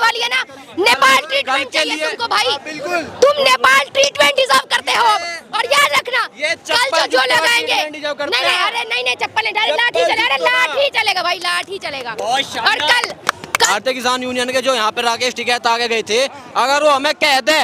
वाली है ना, नेपाल ट्रीटमेंट चाहिए तुमको भाई। तुम नेपाल ट्रीटमेंट डिजर्व करते हो। और याद रखना कल जो लगाएंगे, नहीं अरे नहीं चप्पल लाठी चलेगा, लाठी चलेगा भाई, लाठी चलेगा। और कल भारतीय किसान यूनियन के जो यहाँ पे राकेश टिकैत आगे गए थे, अगर वो हमें कह दे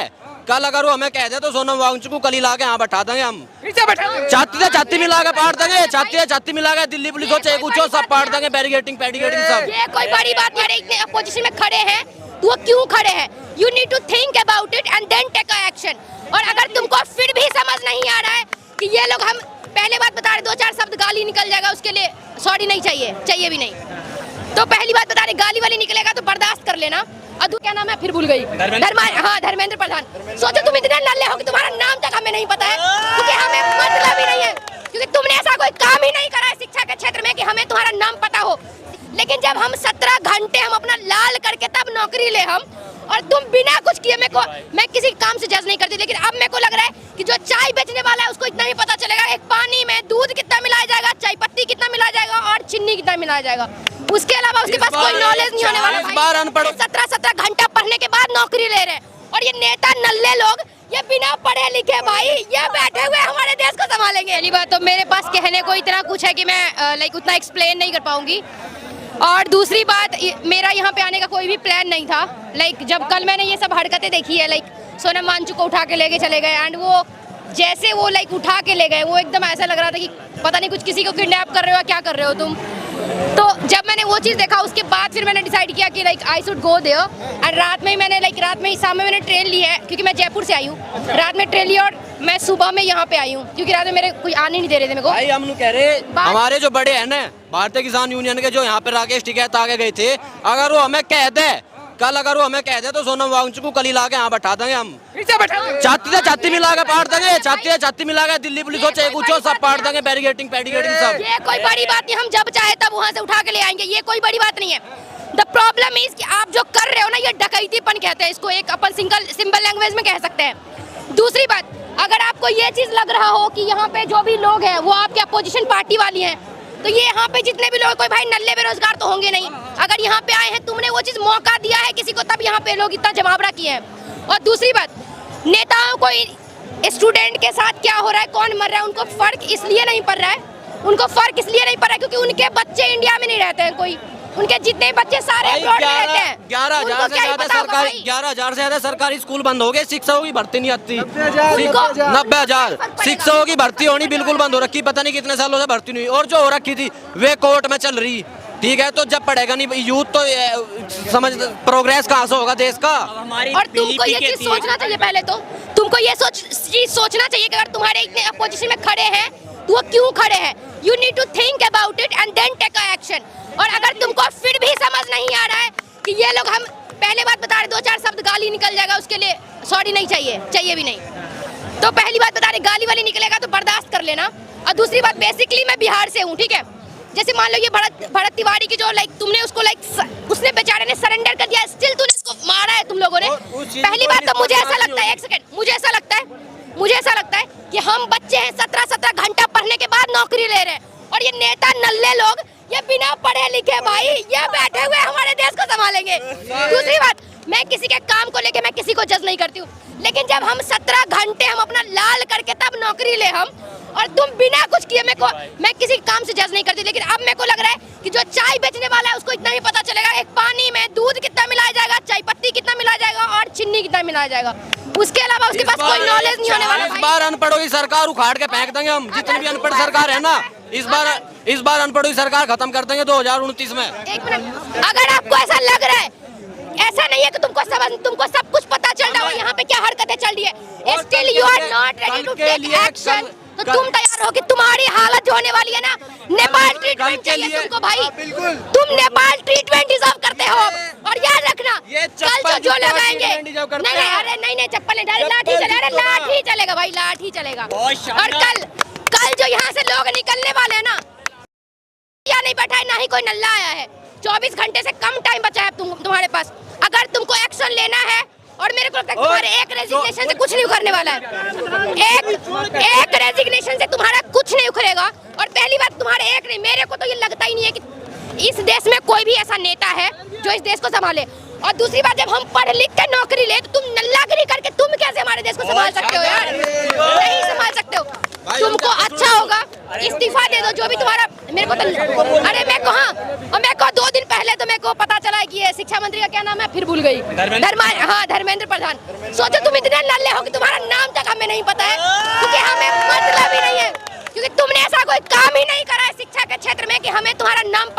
कल, अगर वो हमें कह दे तो सोनम वांगचुक को कल ला के यहाँ बैठा देंगे हम। छाती से छाती मिला के पाड़ देंगे, छाती से छाती मिला के दिल्ली पुलिस हो चाहे कुछ हो, सब पाड़ देंगे, बैरिगेटिंग सब। ये कोई बड़ी बात नहीं है। इतने अपोजिशन में खड़े हैं तो वो क्यों खड़े हैं? You need to think about it and then take a action. और अगर तुमको फिर भी समझ नहीं आ रहा है कि ये लोग, हम पहले बात बता रहे, 2-4 शब्द गाली निकल जाएगा, उसके लिए सॉरी नहीं चाहिए भी नहीं। तो पहली बात बता रहे, गाली वाली निकलेगा तो बर्दाश्त कर लेना। अधू क्या नाम है, फिर भूल गई, धर्मेंद्र प्रधान। सोचो तुम इतने नल्ले हो कि तुम्हारा नाम तक हमें नहीं पता है, क्योंकि हमें मतलब ही नहीं है, क्योंकि तुमने ऐसा कोई काम ही नहीं करा है शिक्षा के क्षेत्र में कि हमें तुम्हारा नाम पता हो। लेकिन जब हम 17 घंटे हम अपना लाल करके तब नौकरी ले हम, और तुम बिना कुछ किए, मैं किसी काम से जज नहीं करती, लेकिन अब मेरे को लग रहा है कि जो चाय बेचने वाला है उसको इतना ही पता चलेगा एक पानी में दूध कितना मिलाया जाएगा, चाय पत्ती कितना मिलाया जाएगा और चीनी कितना मिलाया जाएगा। उसके अलावा उसके पास कोई नॉलेज नहीं होने वाला। 17 घंटा पढ़ने के बाद नौकरी ले रहे हैं, और ये नेता नल्ले लोग ये बिना पढ़े लिखे भाई ये बैठे हुए हमारे देश को संभालेंगे। पहली बात तो मेरे पास कहने को इतना कुछ है कि मैं उतना एक्सप्लेन नहीं कर पाऊंगी। और दूसरी बात, मेरा यहाँ पे आने का कोई भी प्लान नहीं था। जब कल मैंने ये सब हरकतें देखी है, सोनम वांगचुक को उठा के लेके चले गए, एंड वो जैसे वो उठा के ले गए, वो एकदम ऐसा लग रहा था कि पता नहीं कुछ किसी को किडनैप कर रहे हो, क्या कर रहे हो तुम। तो जब मैंने वो चीज़ देखा उसके बाद फिर मैंने डिसाइड किया कि I should go there. And रात में ही मैंने शाम में मैंने ट्रेन ली है, क्योंकि मैं जयपुर से आई हूँ। रात में ट्रेन ली और मैं सुबह में यहाँ पे आई हूँ, क्योंकि रात में मेरे कोई आने नहीं दे रहे थे मेरे को। भाई हम कह रहे हमारे जो बड़े हैं ना भारतीय किसान यूनियन के जो यहाँ पे राकेश टिकैत आगे गए थे, अगर वो हमें कह दे कल, अगर वो हमें कह दे तो सोनम वांगचुक को कल ला के यहाँ बैठा देंगे हम। छाती से छाती मिला के पाड़ देंगे, छाती से छाती मिला के दिल्ली पुलिस हो चाहे कुछ हो, सब पाड़ देंगे, बैरिगेटिंग सब। ये कोई बड़ी बात नहीं, हम जब चाहे तब वहाँ से उठा के ले आएंगे, ये कोई बड़ी बात नहीं है। द प्रॉब्लम इज कि आप जो कर रहे हो ना, ये डकैतीपन कहते हैं इसको, एक अपन सिंपल लैंग्वेज में कह सकते हैं। दूसरी बात, अगर आपको ये चीज लग रहा हो कि यहाँ पे जो भी लोग हैं वो आपके अपोजिशन पार्टी वाली हैं, तो ये यहाँ पे जितने भी लोग, कोई भाई नल्ले बेरोजगार तो होंगे नहीं। अगर यहाँ पे आए हैं, तुमने वो चीज मौका दिया है किसी को, तब यहाँ पे लोग इतना जमावड़ा किए हैं। और दूसरी बात, नेताओं को स्टूडेंट के साथ क्या हो रहा है, कौन मर रहा है, उनको फर्क इसलिए नहीं पड़ रहा है, क्योंकि उनके बच्चे इंडिया में नहीं रहते हैं। कोई उनके जितने बच्चे सारे अब्रॉड में रहते हैं। 11,000 से ज्यादा सरकारी स्कूल बंद हो गए, शिक्षकों की भर्ती नहीं आती। 90,000 शिक्षकों की भर्ती होनी बिल्कुल बंद हो रखी, पता नहीं कितने सालों से भर्ती नहीं हुई, और जो हो रखी थी वे कोर्ट में चल रही। ठीक है, तो जब पढ़ेगा नहीं यूथ तो समझ प्रोग्रेस कहाँ से होगा देश का। और तुमको ये चीज सोचना चाहिए, पहले तो तुमको ये सोचना चाहिए कि अगर तुम्हारे इतने अपोजिशन में खड़े हैं तो वो क्यों खड़े हैं। You need to think about it and then take a action. और अगर तुमको फिर भी समझ नहीं आ रहा है कि ये लोग, हम पहले बात बता रहे, 2-4 शब्द गाली निकल जाएगा, उसके लिए सॉरी नहीं चाहिए भी नहीं। तो पहली बात बता रहे, गाली वाली निकलेगा तो बर्दाश्त कर लेना। और दूसरी बात, बेसिकली मैं बिहार से हूँ, ठीक है। जैसे मान लो ये भरत तिवारी की जो तुमने उसको उसने बेचारे ने सरेंडर कर दिया, स्टिल तूने इसको मारा है तुम लोगों ने। पहली बात तो मुझे ऐसा लगता है, एक सेकंड, मुझे ऐसा लगता है कि हम बच्चे हैं, 17 घंटा पढ़ने के बाद नौकरी ले रहे हैं, और ये नेता नल्ले लोग ये बिना पढ़े लिखे भाई ये बैठे हुए हमारे देश को संभालेंगे। दूसरी बात, मैं किसी के काम को लेके मैं किसी को जज नहीं करती हूँ, लेकिन जब हम 17 घंटे हम अपना लाल करके तब नौकरी ले हम, और तुम बिना कुछ किए, मैं किसी काम से जज नहीं करती, लेकिन अब मेरे को लग रहा है कि जो चाय बेचने वाला है उसको इतना ही पता चलेगा एक पानी में दूध कितना मिलाया जाएगा, चाय पत्ती कितना मिलाया जाएगा और चीनी कितना मिलाया जाएगा। उसके अलावा उसके पास कोई नॉलेज नहीं होने वाला। इस बार अनपढ़ों की सरकार उखाड़ के फेंक देंगे हम, जितनी भी अनपढ़ सरकार है ना, इस बार अनपढ़ों की सरकार खत्म कर देंगे 2029 में। एक मिनट, अगर आपको ऐसा लग रहा है, ऐसा नहीं है कि तुमको सब कुछ पता चल रहा हो यहाँ पे क्या हरकतें चल रही है, still you are not ready to take action, तो तुम तैयार हो कि तुम्हारी हालत जो होने वाली है ना, नेपाल ट्रीटमेंट चाहिए तुमको भाई। तुम नेपाल ट्रीटमेंट डिजर्व करते हो। और याद रखना कल जो लगाएंगे, नहीं अरे नहीं चप्पल लाठी चलेगा भाई, लाठी चलेगा। और कल जो यहाँ से लोग निकलने वाले हैं ना, या नहीं बैठा है, ना ही कोई नल्ला आया है, 24 घंटे से कम टाइम बचा है तुम्हारे पास। अगर तुमको एक्शन लेना है, और मेरे को लगता है तुम्हारे एक रेजिग्नेशन से कुछ नहीं उखड़ने वाला है, एक रेजिग्नेशन से तुम्हारा कुछ नहीं उखड़ेगा। और पहली बात, तुम्हारे एक नहीं, मेरे को तो ये लगता ही नहीं है कि इस देश में कोई भी ऐसा नेता है जो इस देश को संभाले। और दूसरी बात, जब हम पढ़ लिख के नौकरी ले तो तुम नल्लागिरी करके तुम कैसे हमारे देश को संभाल सकते हो यार? नहीं संभाल सकते हो। तुमको अच्छा होगा इस्तीफा दे दो, जो भी तुम्हारा। मेरे को तो अरे मैं कहाँ, और मेरे को 2 दिन पहले तो मेरे को पता चला कि ये शिक्षा मंत्री का क्या नाम है, फिर भूल गई, धर्मेंद्र प्रधान। सोचो तुम इतने नल्ले हो कि तुम्हारा नाम तक हमें नहीं पता है, क्योंकि हमें मतलब ही नहीं है, क्योंकि तुमने ऐसा कोई काम ही नहीं करा है शिक्षा के क्षेत्र में कि हमें तुम्हारा नाम